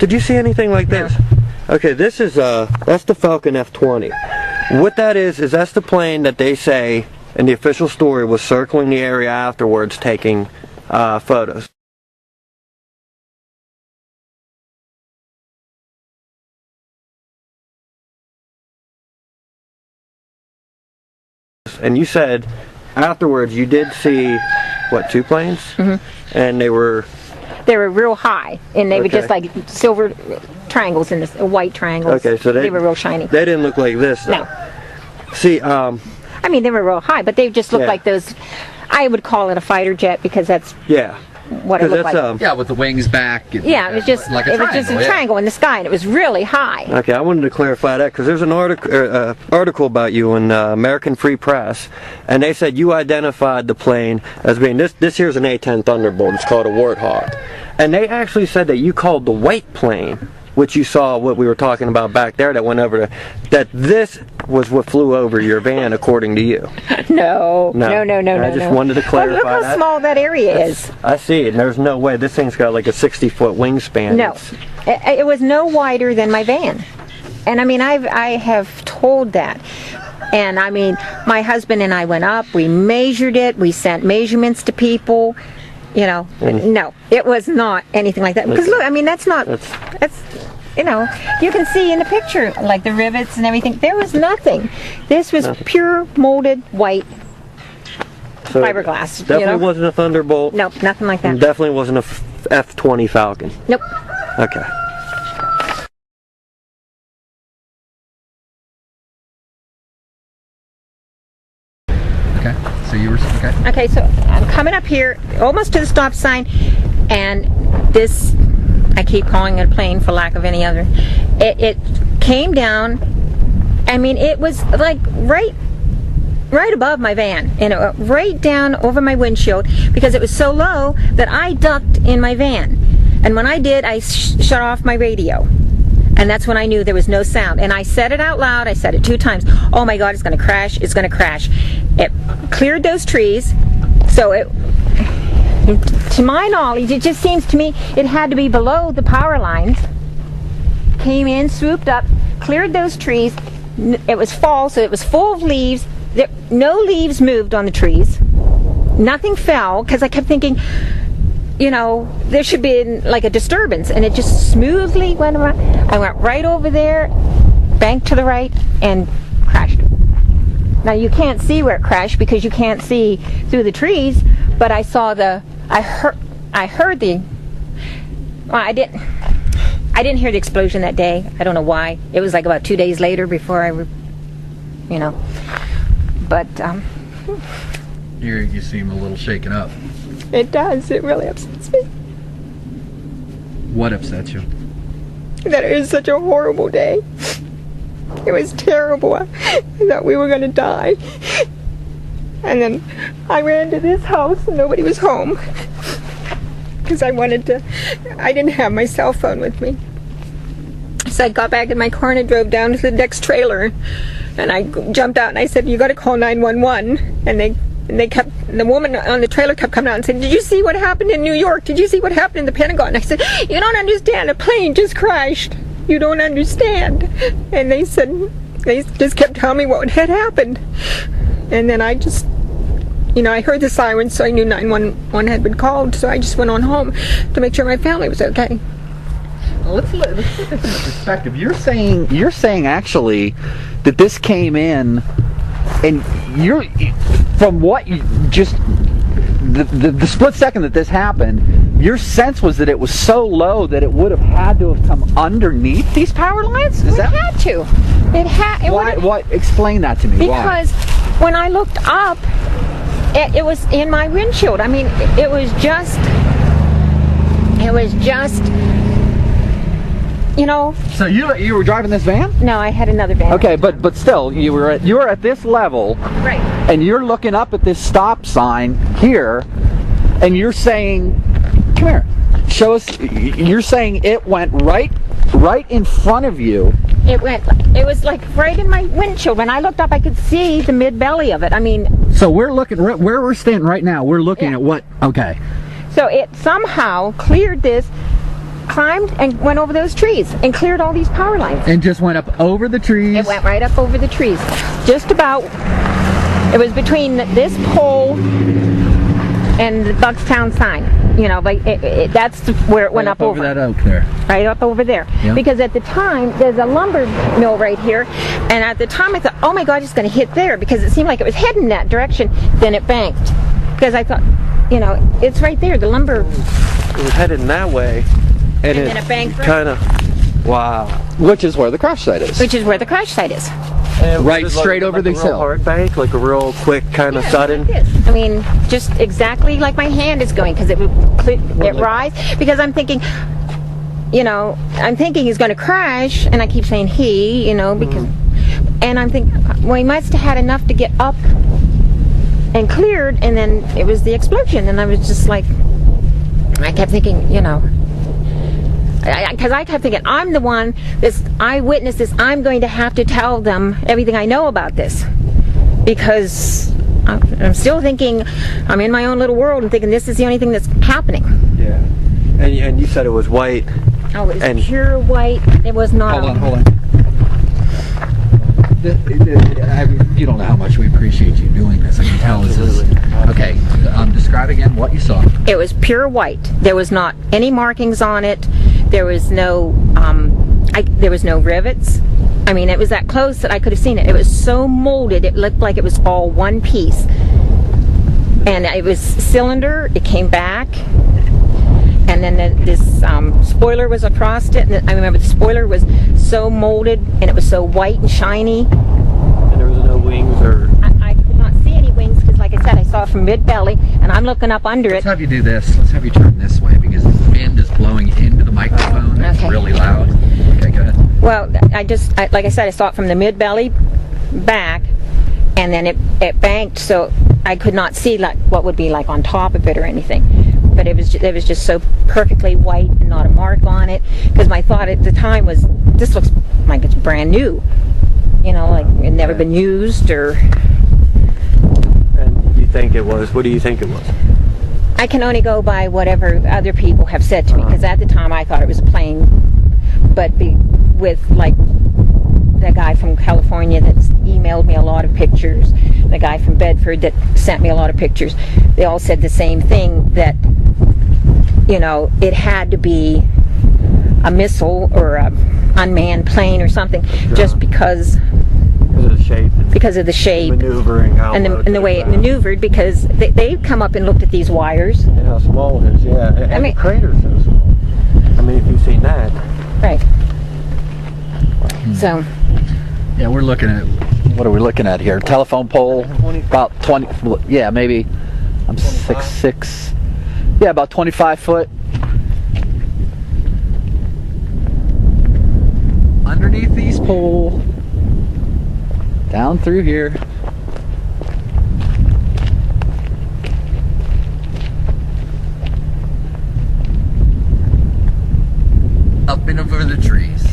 Did you see anything like this? Okay, this is that's the Falcon F-20. What that is that's the plane that they say in the official story was circling the area afterwards taking photos. And you said afterwards you did see, what, 2 planes? Mm-hmm. And they were real high, and they were just like silver triangles in this white triangles. Okay, so they were real shiny. They didn't look like this, though. No. See, I mean, they were real high, but they just looked like those. I would call it a fighter jet because that's what it looked like. Yeah, with the wings back. Yeah, it was just like a triangle in the sky, and it was really high. Okay, I wanted to clarify that because there's an article about you in American Free Press, and they said you identified the plane as being this here's an A-10 Thunderbolt. It's called a Warthog, and they actually said that you called the white plane, which you saw what we were talking about back there that went over that this was what flew over your van, according to you. No. I just wanted to clarify that. Look how small that area is. I see it, and there's no way. This thing's got like a 60-foot wingspan. No. It was no wider than my van. And I mean, I have told that. And I mean, my husband and I went up, we measured it, we sent measurements to people. You know, no, it was not anything like that. Because look, I mean, that's you know, you can see in the picture, like the rivets and everything. There was nothing. This was pure molded white fiberglass. Definitely wasn't a Thunderbolt. Nope, nothing like that. And definitely wasn't a F-20 Falcon. Nope. Okay. So you were okay, so I'm coming up here almost to the stop sign, and this, I keep calling it a plane for lack of any other, it came down. I mean, it was like right above my van, and it went right down over my windshield because it was so low that I ducked in my van. And when I did, I shut off my radio. And that's when I knew there was no sound. And I said it out loud. I said it 2 times. Oh my God, it's going to crash. It's going to crash. It cleared those trees. So it, to my knowledge, it just seems to me it had to be below the power lines. Came in, swooped up, cleared those trees. It was fall, so it was full of leaves. No leaves moved on the trees. Nothing fell, because I kept thinking, you know, there should be like a disturbance, and it just smoothly went around. I went right over there, banked to the right, and crashed. Now you can't see where it crashed because you can't see through the trees, but I saw I heard the, well, I didn't hear the explosion that day. I don't know why. It was like about 2 days later before I, you know, but you seem a little shaken up. It does. It really upsets me. What upsets you? That it was such a horrible day. It was terrible. I thought we were going to die. And then I ran to this house and nobody was home. Because I didn't have my cell phone with me. So I got back in my car and I drove down to the next trailer. And I jumped out and I said, you got to call 911. And the woman on the trailer kept coming out and saying, did you see what happened in New York? Did you see what happened in the Pentagon? And I said, you don't understand, a plane just crashed. You don't understand. And they just kept telling me what had happened. And then I just, you know, I heard the sirens, so I knew 911 had been called, so I just went on home to make sure my family was okay. Let's put this into perspective. You're saying actually that this came in, and from what you just, the split second that this happened, your sense was that it was so low that it would have had to have come underneath these power lines? It had to. Why? Explain that to me. Because when I looked up, it was in my windshield. I mean, it was just, you know. So you were driving this van? No, I had another van. Okay, but still, you were at this level, right? And you're looking up at this stop sign here, and you're saying, "Come here, show us." You're saying it went right in front of you. It was like right in my windshield. When I looked up, I could see the mid belly of it. I mean. So we're looking where we're standing right now. We're looking at what? Okay. So it somehow cleared this. climbed and went over those trees and cleared all these power lines. And just went up over the trees. It went right up over the trees. Just about, it was between this pole and the Buckstown sign. You know, like that's where it went Right up over. that oak there. Right up over there. Yeah. Because at the time, there's a lumber mill right here, and at the time I thought, oh my God, it's going to hit there, because it seemed like it was heading that direction. Then it banked. Because I thought, you know, it's right there, the lumber. It was heading that way, and then it banked right. kind of, wow. Which is where the crash site is. Which is where the crash site is. And Right was it straight over like this a real hill. hard bank, like a real quick kind of sudden. Like this. I mean, just exactly like my hand is going, because it would rise. Because I'm thinking, you know, I'm thinking he's going to crash, and I keep saying he, you know, because, and I'm thinking, well, he must have had enough to get up and cleared, and then it was the explosion, and I was just like, I kept thinking, you know, because I kept thinking, I'm the one, this eyewitness, this, I'm going to have to tell them everything I know about this, because I'm still thinking, I'm in my own little world and thinking this is the only thing that's happening. Yeah. And you said it was white. Oh, it was pure white. It was not. Hold on. You don't know how much we appreciate you doing this. I can tell this is... Okay, describe again what you saw. It was pure white. There was not any markings on it. There was no, there was no rivets. I mean, it was that close that I could have seen it. It was so molded, it looked like it was all one piece. And it was cylinder, it came back. And then this spoiler was across it. And I remember the spoiler was so molded, and it was so white and shiny. And there was no wings or... I could not see any wings, because like I said, I saw it from mid-belly, and I'm looking up under Let's it. have you do this. Let's have you turn this way, because the wind is blowing into the microphone. It's Okay. really loud. Okay, go ahead. Well, like I said, I saw it from the mid-belly back, and then it banked, so I could not see like what would be like on top of it or anything. But it was just so perfectly white and not a mark on it. Because my thought at the time was, this looks like it's brand new. You know, like it had never been used or... And you think it was, what do you think it was? I can only go by whatever other people have said to me, because at the time I thought it was a plane. But with like the guy from California that's emailed me a lot of pictures, the guy from Bedford that sent me a lot of pictures, they all said the same thing, that, you know, it had to be a missile or a unmanned plane or something, just because Because of the shape. because of the shape Maneuvering out and the way it maneuvered, because they come up and looked at these wires. And how small it is, yeah. And I mean- the crater's so small. I mean, if you've seen that. Right. So, Yeah, we're looking at... What are we looking at here? Telephone pole, about 20, yeah, maybe, I'm 6'6". Yeah, about 25 foot. Underneath these pole, down through here. Up and over the trees.